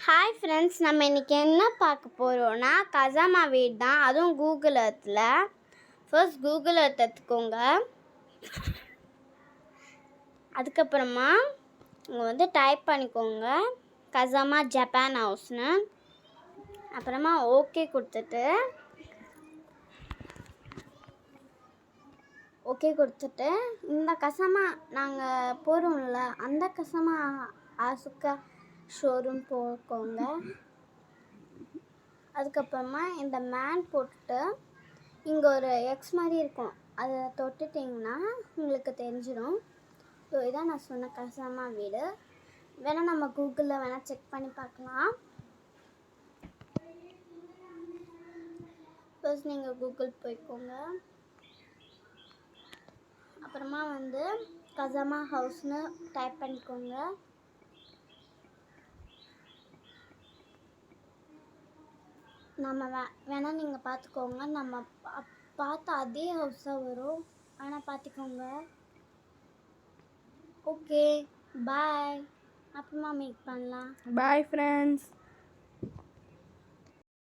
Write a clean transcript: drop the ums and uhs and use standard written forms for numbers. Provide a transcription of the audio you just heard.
Hi friends, நம்ம இன்றைக்கி என்ன பார்க்க போகிறோன்னா கசாமா வீடு தான். அதுவும் கூகுள் எர்த்தில். ஃபர்ஸ்ட் கூகுள் எர்த் எடுத்துக்கோங்க. அதுக்கப்புறமா இங்கே டைப் பண்ணிக்கோங்க கசாமா ஜப்பான் ஹவுஸ்னு. அப்புறமா ஓகே கொடுத்துட்டு இந்த கசாமா நாங்கள் போகிறோம்ல அந்த கசாமா ஆசுக்கா ஷோரூம் போக்கோங்க. அதுக்கப்புறமா இந்த மேன் போட்டுட்டு இங்கே ஒரு எக்ஸ் மாதிரி இருக்கும், அதை தொட்டுட்டிங்கன்னா உங்களுக்கு தெரிஞ்சிடும். ஸோ இதான் நான் சொன்ன கசாமா வீடு. வேணால் நம்ம கூகுளில் வேணால் செக் பண்ணி பார்க்கலாம். ஃபர்ஸ்ட் நீங்கள் கூகுள் போய்க்கோங்க. அப்புறமா கசாமா ஹவுஸ்னு டைப் பண்ணிக்கோங்க. நம்ம வேணால் நீங்கள் பார்த்துக்கோங்க. நம்ம பார்த்த அதே ஹவுஸாக வரும், ஆனால் பார்த்துக்கோங்க. ஓகே, பாய். அப்புறமா மீட் பண்ணலாம். Bye friends.